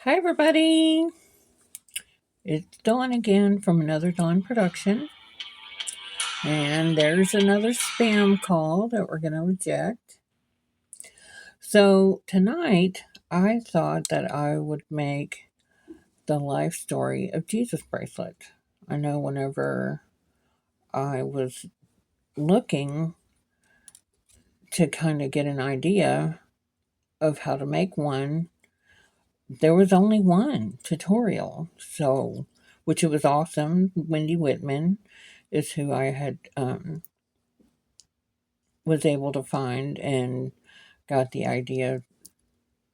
Hi, everybody. It's Dawn again from another Dawn production. And there's another spam call that we're going to reject. So, tonight, I thought that I would make the life story of Jesus bracelet. I know whenever I was looking to kind of get an idea of how to make one, there was only one tutorial. So, which it was awesome. Wendy Whitman is who I had was able to find and got the idea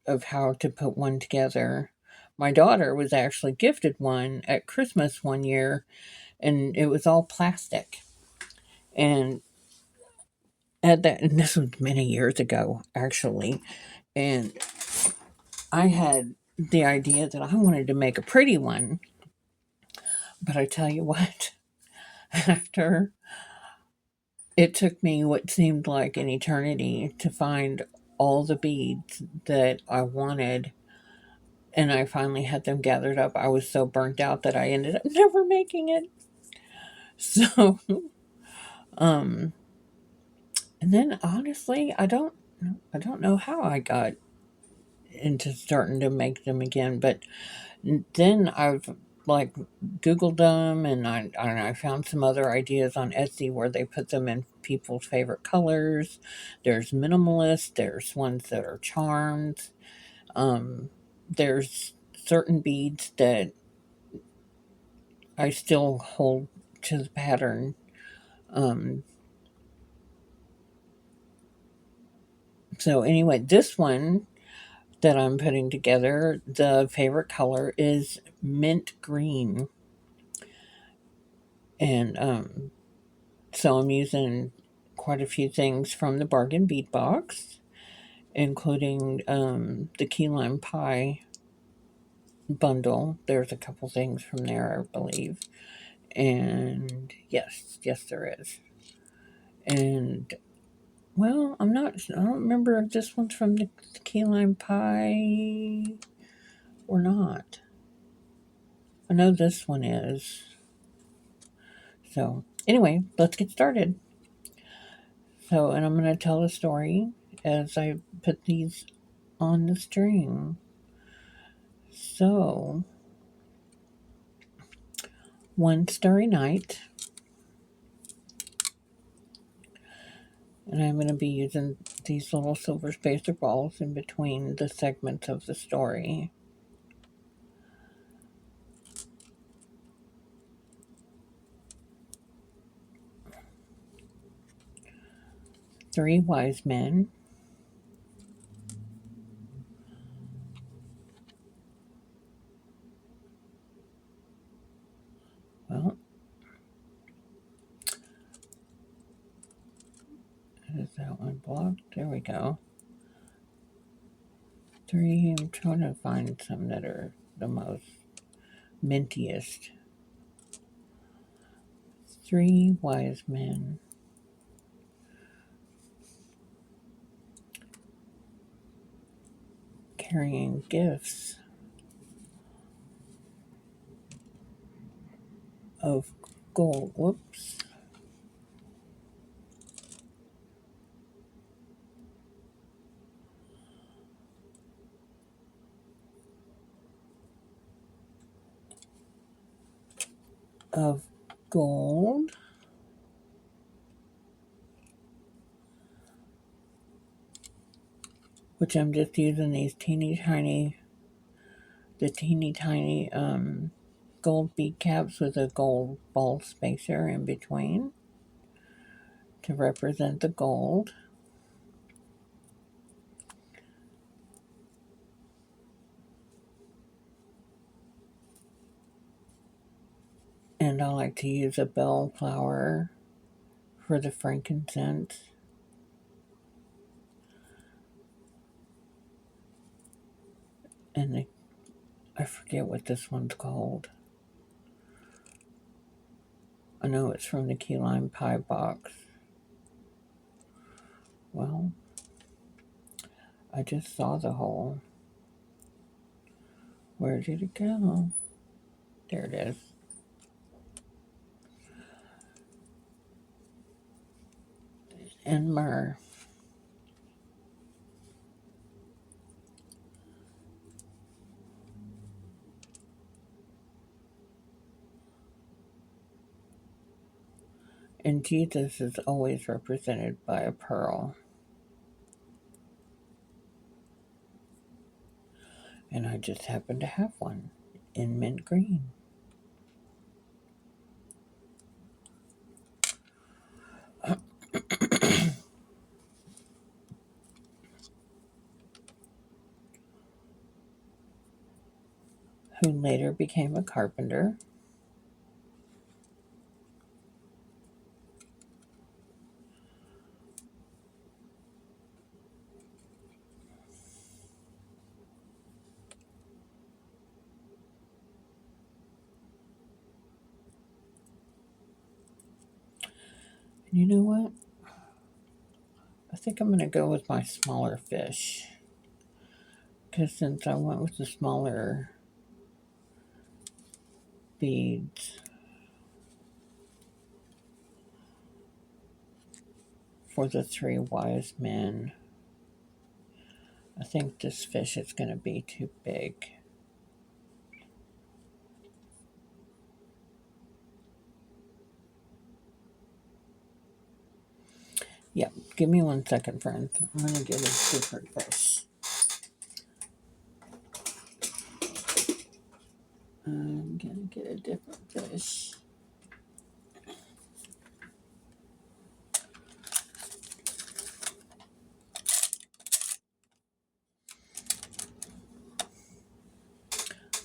of how to put one together. My daughter was actually gifted one at Christmas one year, and it was all plastic. And and this was many years ago, actually. And I had the idea that I wanted to make a pretty one. But I tell you what, after it took me what seemed like an eternity to find all the beads that I wanted, and I finally had them gathered up. I was so burnt out that I ended up never making it. So, um, and then honestly, I don't know how I got into starting to make them again. But then I've like Googled them, and I found some other ideas on Etsy where they put them in people's favorite colors. There's minimalist. There's ones that are charms. There's certain beads that I still hold to the pattern. Um, so anyway, this one that I'm putting together, the favorite color is mint green, and so I'm using quite a few things from the bargain bead box, including the key lime pie bundle. There's a couple things from there, I believe, and yes, there is, and well, I don't remember if this one's from the key lime pie or not. I know this one is. So, anyway, let's get started. So, and I'm going to tell a story as I put these on the string. So, one starry night, and I'm going to be using these little silver spacer balls in between the segments of the story. Three wise men. Well, is that one blocked? There we go. Three. I'm trying to find some that are the most mintiest. Three wise men carrying gifts of gold. Whoops. Of gold, which I'm just using these teeny tiny gold bead caps with a gold ball spacer in between to represent the gold. And I like to use a bellflower for the frankincense. And I forget what this one's called. I know it's from the key lime pie box. Well, I just saw the hole. Where did it go? There it is. And myrrh. And Jesus is always represented by a pearl. And I just happen to have one in mint green. Who later became a carpenter. And you know what? I think I'm going to go with my smaller fish. Because since I went with the smaller beads for the 3 wise men, I think this fish is going to be too big. Yep, give me 1 second, friends. I'm going to get a different fish. I'm going to get a different fish.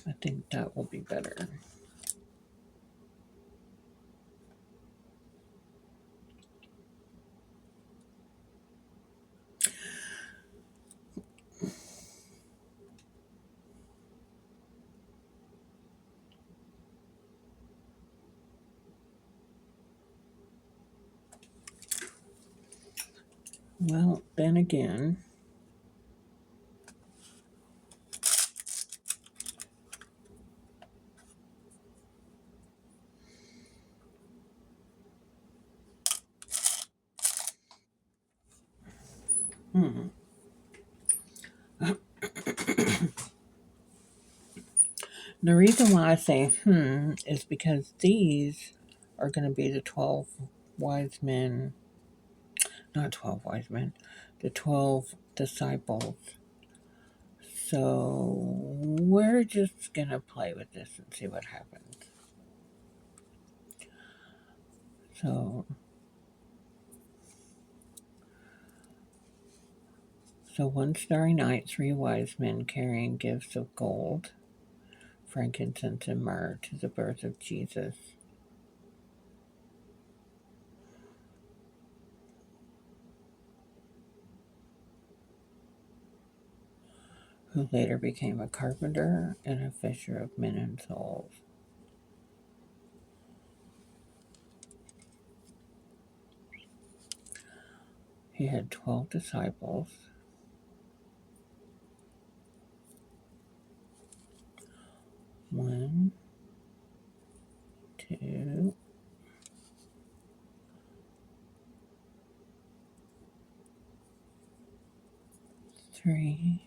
I think that will be better. Well, then again, the reason why I say is because these are going to be the 12 wise men, not 12 wise men, the 12 disciples. So we're just going to play with this and see what happens. So one starry night, 3 wise men carrying gifts of gold, frankincense, and myrrh to the birth of Jesus. Who later became a carpenter and a fisher of men and souls. He had 12 disciples. 1, 2, 3,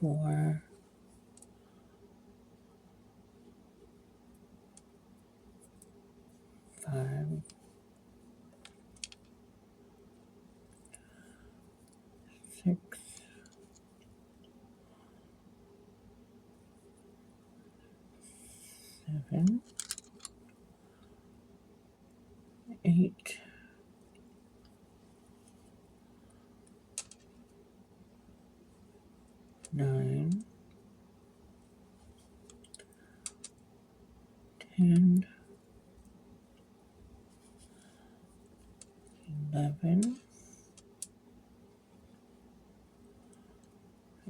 4, 5, 6, 7, 8, 9, 10, 11,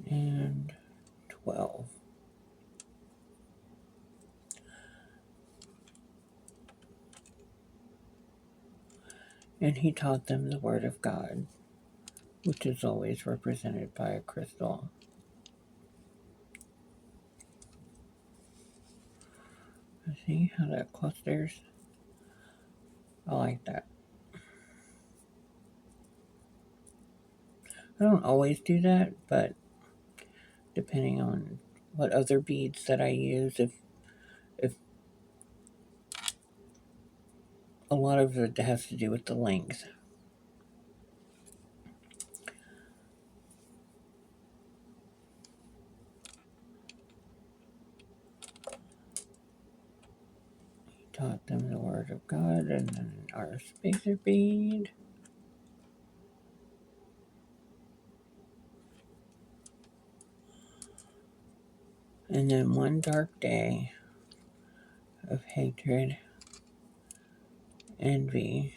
and 12. And he taught them the word of God. which is always represented by a crystal. See how that clusters? I like that. I don't always do that, but depending on what other beads that I use, if a lot of it has to do with the length. He taught them the word of God, and then our spacer bead. And then one dark day of hatred, envy,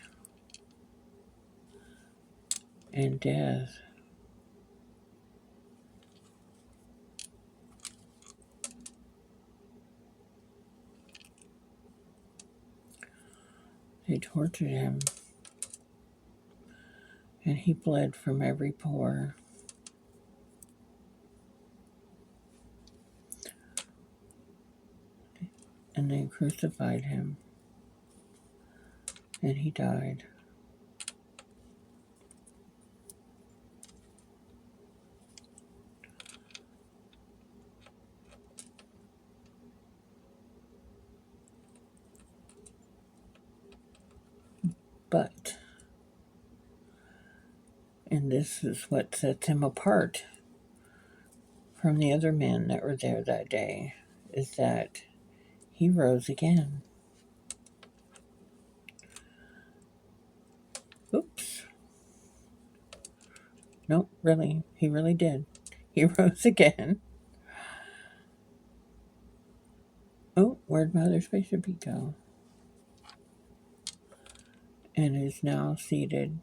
and death. They tortured him, and he bled from every pore. And they crucified him, and he died. But, and this is what sets him apart from the other men that were there that day, is that he rose again. Oops. Nope, really, he really did. He rose again. Oh, where'd my other spacer bead go? And is now seated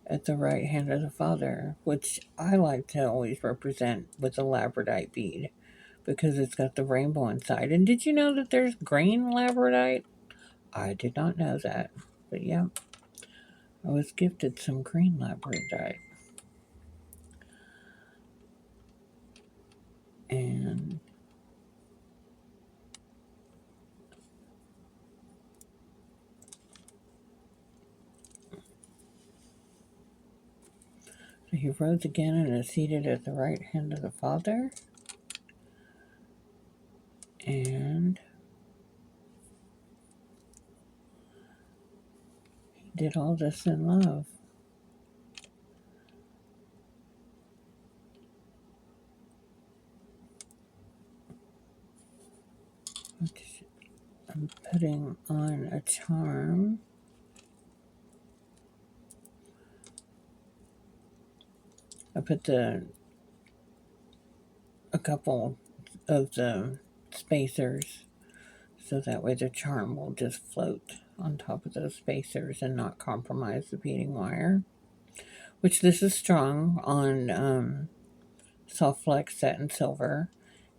at the right hand of the Father, which I like to always represent with a labradorite bead because it's got the rainbow inside. And did you know that there's green labradorite? I did not know that. But yeah, I was gifted some green labradorite. And so he rose again and is seated at the right hand of the Father. And he did all this in love. I'm putting on a charm. I put a couple of the spacers so that way the charm will just float on top of those spacers and not compromise the beading wire. Which this is strung on soft flex satin silver,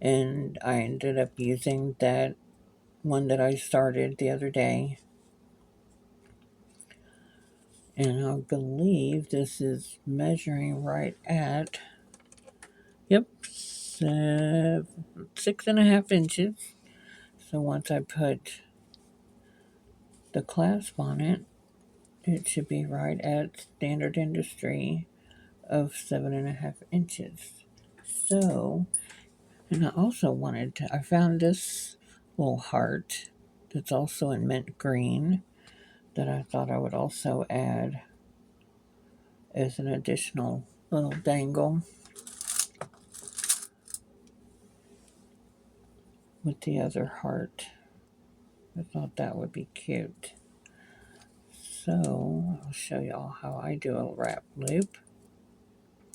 and I ended up using that one that I started the other day. And I believe this is measuring right at, yep, 6.5 inches. So once I put the clasp on it, it should be right at standard industry of 7.5 inches. So, and I also wanted to, I found this little heart that's also in mint green that I thought I would also add as an additional little dangle with the other heart. I thought that would be cute. So I'll show y'all how I do a wrap loop.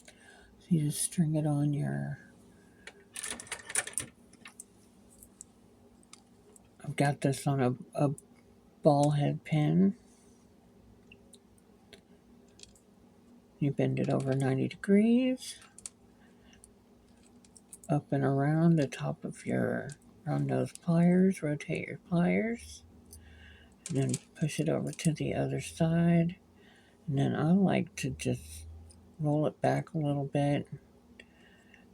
So you just string it on your, I've got this on a ball head pin. You bend it over 90 degrees, up and around the top of your round nose pliers, rotate your pliers, and then push it over to the other side, And then I like to just roll it back a little bit,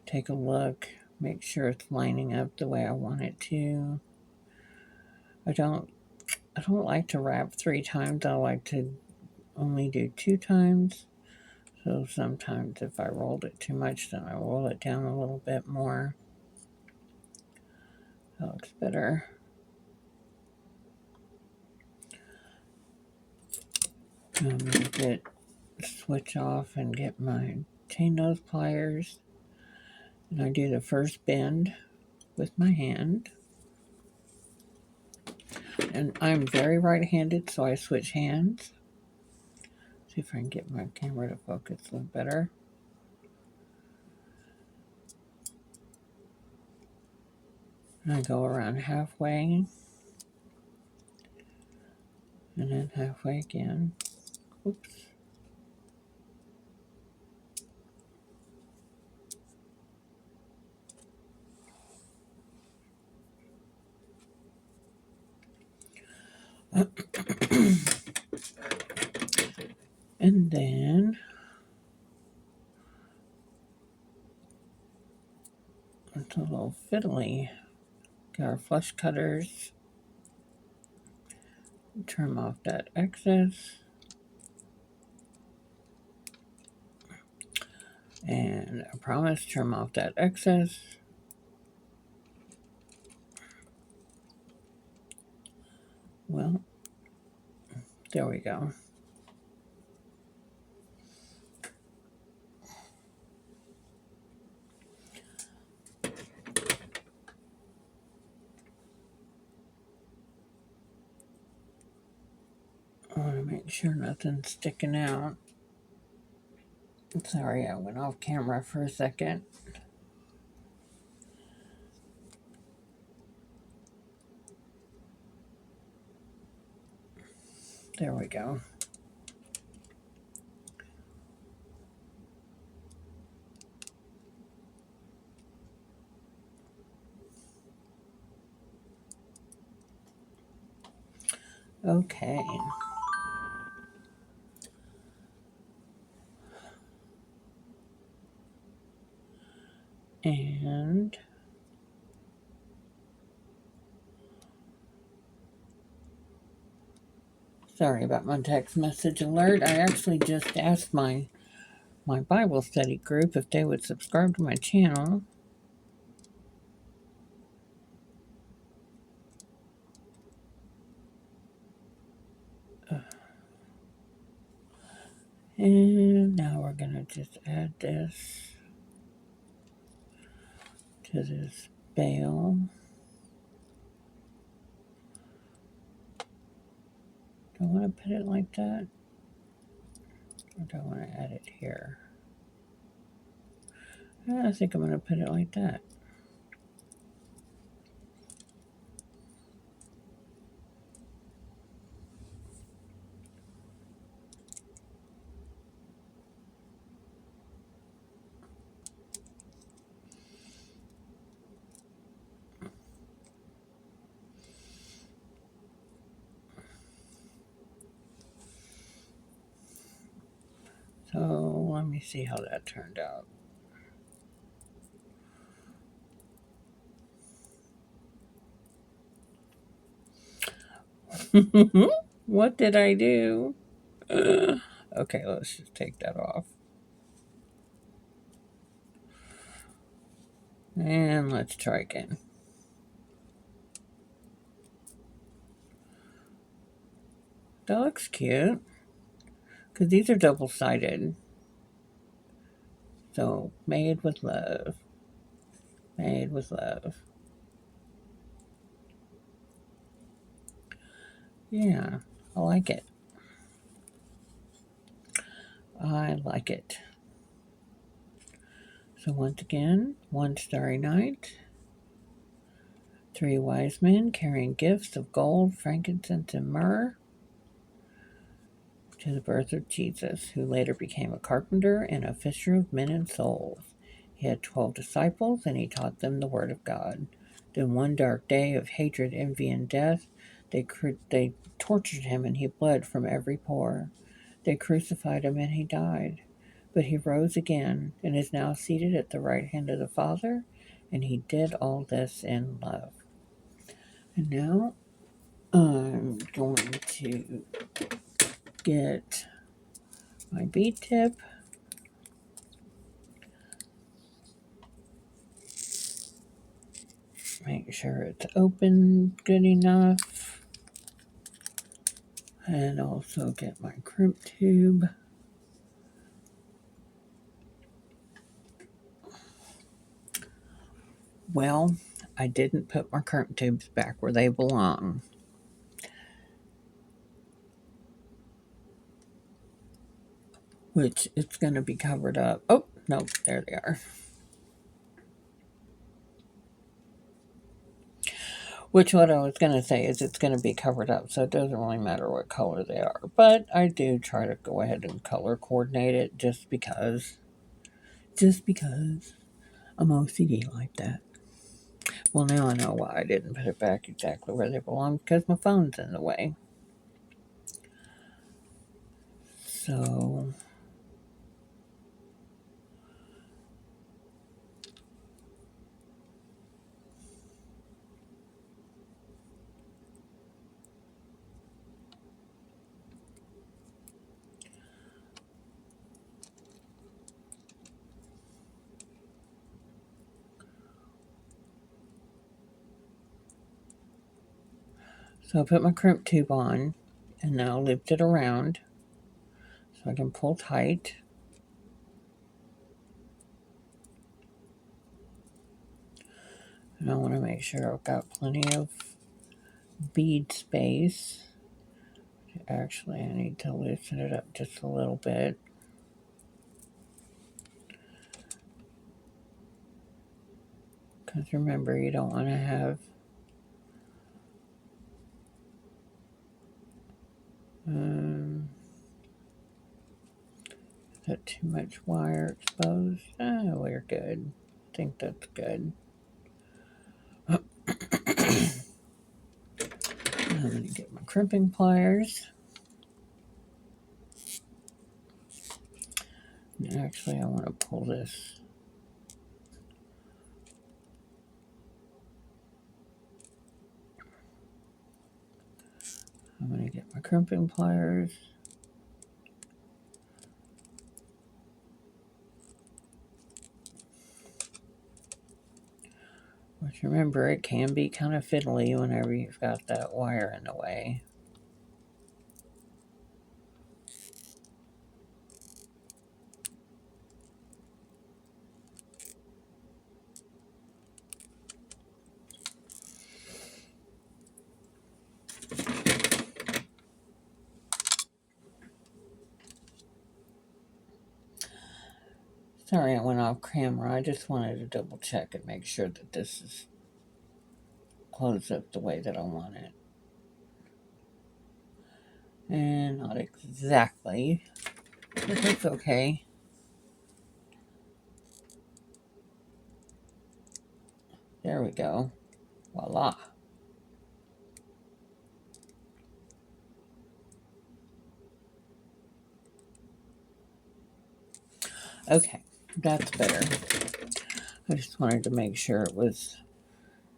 take a look, make sure it's lining up the way I want it to. I don't like to wrap 3 times. I like to only do 2 times. So sometimes if I rolled it too much, then I roll it down a little bit more. That looks better. I'm going to get switch off and get my chain nose pliers. And I do the first bend with my hand. And I'm very right-handed, so I switch hands. See if I can get my camera to focus a little better. And I go around halfway. And then halfway again. Oops. And then it's a little fiddly. Got our flush cutters. Trim off that excess. And I promise, trim off that excess. Well, there we go. I want to make sure nothing's sticking out. Sorry, I went off camera for a second. There we go. Okay. And sorry about my text message alert. I actually just asked my Bible study group if they would subscribe to my channel. And now we're going to just add this to this bail. Do I want to put it like that? Or do I want to add it here? I think I'm going to put it like that. So let me see how that turned out. What did I do? Okay, let's just take that off. And let's try again. That looks cute. Because these are double-sided. So, made with love. Made with love. Yeah, I like it. I like it. So once again, one starry night. 3 wise men carrying gifts of gold, frankincense, and myrrh to the birth of Jesus, who later became a carpenter and a fisher of men and souls. He had 12 disciples, and he taught them the word of God. Then one dark day of hatred, envy, and death, they tortured him, and he bled from every pore. They crucified him and he died. But he rose again and is now seated at the right hand of the Father, and he did all this in love. And now I'm going to get my bead tip. Make sure it's open good enough. And also get my crimp tube. Well, I didn't put my crimp tubes back where they belong. Which it's going to be covered up. Oh, no, there they are. Which what I was going to say is it's going to be covered up, so it doesn't really matter what color they are. But I do try to go ahead and color coordinate it just because. Just because I'm OCD like that. Well, now I know why I didn't put it back exactly where they belong, because my phone's in the way. So I put my crimp tube on, and now lift it around so I can pull tight. And I want to make sure I've got plenty of bead space. Actually, I need to loosen it up just a little bit. Because remember, you don't want to have is that too much wire exposed? Oh, we're good. I think that's good. I'm going to get my crimping pliers. And actually, I want to pull this. I'm going to get my crimping pliers. Which remember, it can be kind of fiddly whenever you've got that wire in the way. Sorry I went off camera. I just wanted to double check and make sure that this is closed up the way that I want it. And not exactly, but that's okay. There we go. Voila. Okay, that's better. I just wanted to make sure it was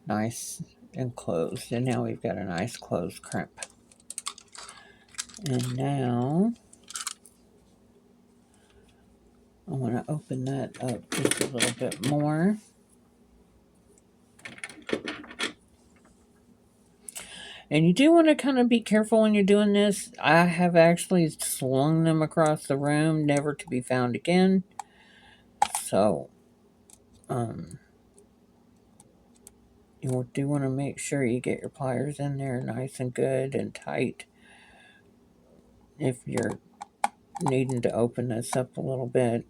nice and closed. And now we've got a nice closed crimp. And now I want to open that up just a little bit more. And you do want to kind of be careful when you're doing this. I have actually slung them across the room, never to be found again. So, you do want to make sure you get your pliers in there nice and good and tight if you're needing to open this up a little bit.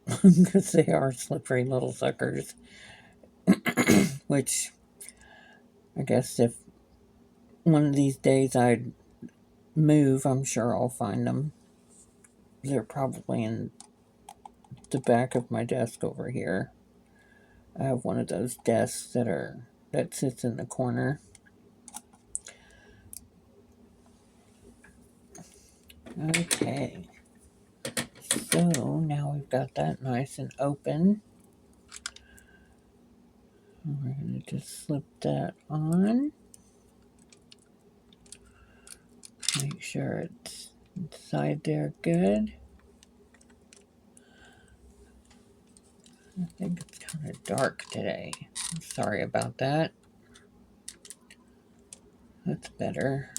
Because they are slippery little suckers. Which, I guess if one of these days I move, I'm sure I'll find them. They're probably in the back of my desk over here. I have one of those desks that sits in the corner. Okay, so now we've got that nice and open. We're going to just slip that on. Make sure it's inside there good. I think it's kind of dark today. I'm sorry about that. That's better.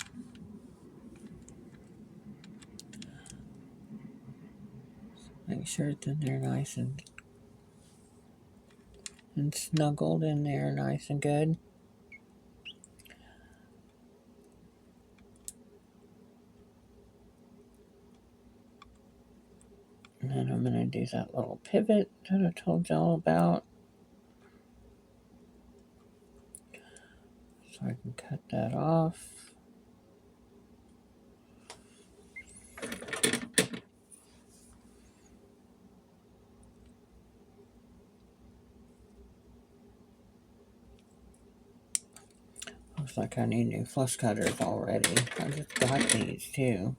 Make sure it's in there nice and snuggled in there nice and good. And then I'm going to do that little pivot that I told y'all about. So I can cut that off. Looks like I need new flush cutters already. I just got these too.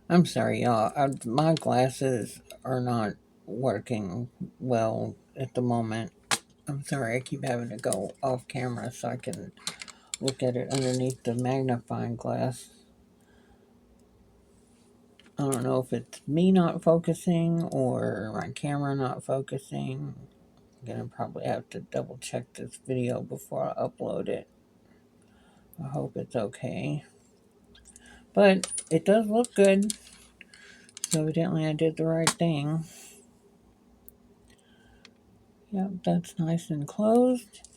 I'm sorry, y'all. My glasses are not working well at the moment. I'm sorry, I keep having to go off camera so I can look at it underneath the magnifying glass. I don't know if it's me not focusing or my camera not focusing. I'm gonna probably have to double check this video before I upload it. I hope it's okay. But it does look good. So evidently I did the right thing. Yep, that's nice and closed.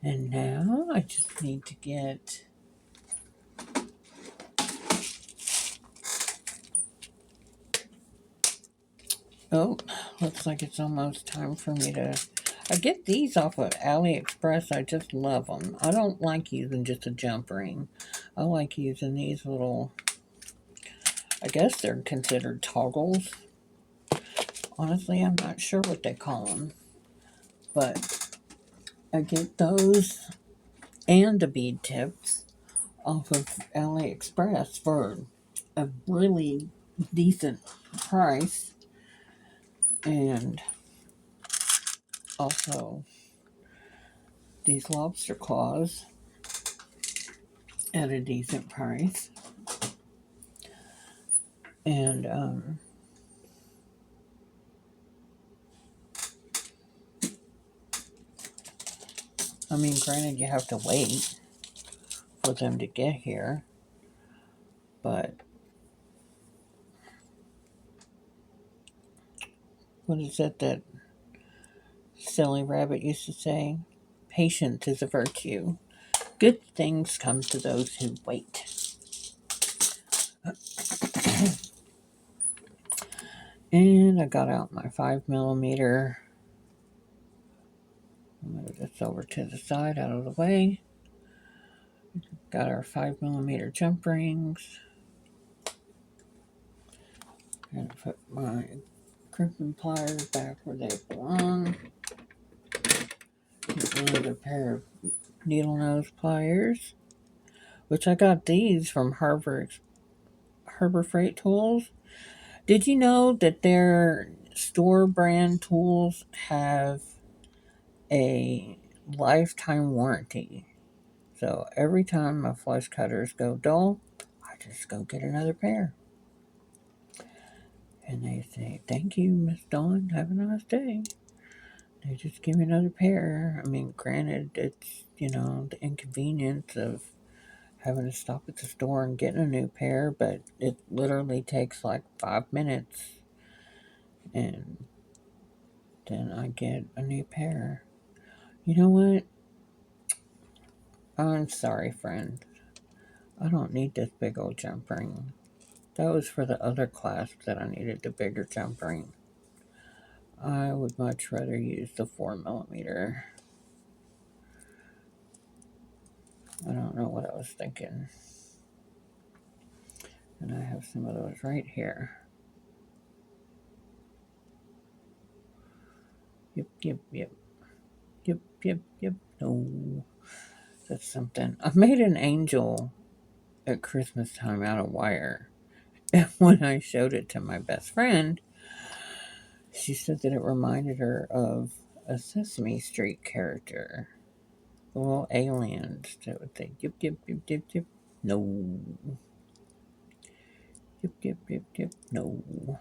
And now I just need to get looks like it's almost time for me to I get these off of AliExpress. I just love them. I don't like using just a jump ring. I like using these little, I guess they're considered toggles. Honestly, I'm not sure what they call them. But I get those and the bead tips off of AliExpress for a really decent price. And also these lobster claws at a decent price. And I mean, granted, you have to wait for them to get here, but what is it that silly rabbit used to say? Patience is a virtue. Good things come to those who wait. And I got out my 5mm. Move this over to the side, out of the way. Got our 5mm jump rings. And put my crimping pliers back where they belong. Get another pair of needle nose pliers, which I got these from Harbor Freight Tools. Did you know that their store brand tools have a lifetime warranty? So every time my flush cutters go dull, I just go get another pair. And they say, "Thank you, Miss Dawn. Have a nice day." They just give me another pair. I mean, granted, it's, the inconvenience of having to stop at the store and getting a new pair, but it literally takes like 5 minutes. And then I get a new pair. You know what? I'm sorry, friend. I don't need this big old jump ring. That was for the other clasp that I needed the bigger jump ring. I would much rather use the 4mm. I don't know what I was thinking. And I have some of those right here. Yep, yep, yep. Yep, yep, yep. No. That's something. I made an angel at Christmas time out of wire. And when I showed it to my best friend, she said that it reminded her of a Sesame Street character. The little aliens that would think, yip, yip, yip, yip, yip. No. Yip, yip, yip, yip. No.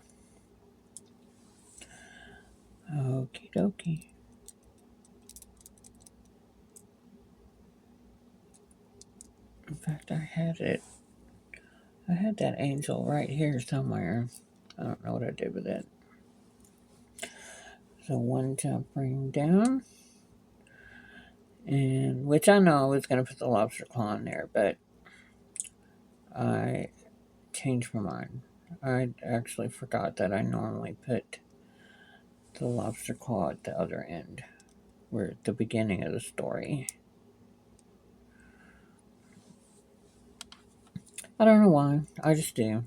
Okie dokie. In fact, I had it. I had that angel right here somewhere. I don't know what I did with it. So one jump ring down. And which I know I was going to put the lobster claw in there, but I changed my mind. I actually forgot that I normally put the lobster claw at the other end. We're at the beginning of the story. I don't know why. I just do.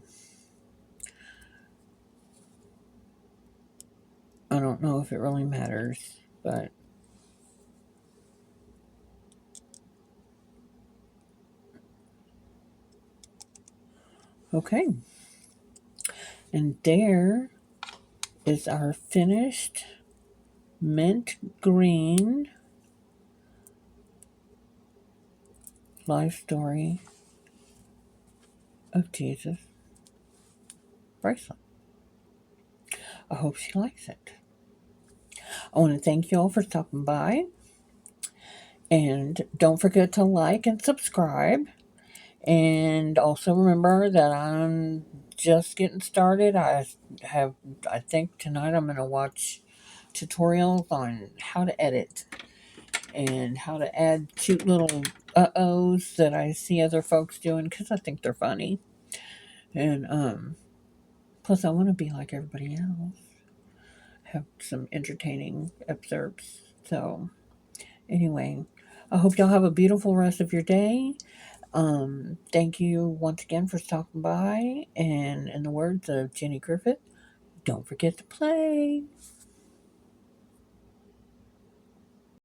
I don't know if it really matters, but okay. And there is our finished mint green life story of Jesus bracelet. I hope she likes it. I want to thank you all for stopping by. And don't forget to like and subscribe. And also remember that I'm just getting started. I think tonight I'm going to watch tutorials on how to edit and how to add cute little uh-ohs that I see other folks doing because I think they're funny. And plus I want to be like everybody else. Have some entertaining excerpts. So anyway, I hope y'all have a beautiful rest of your day. Thank you once again for stopping by. And in the words of Jenny Griffith, don't forget to play.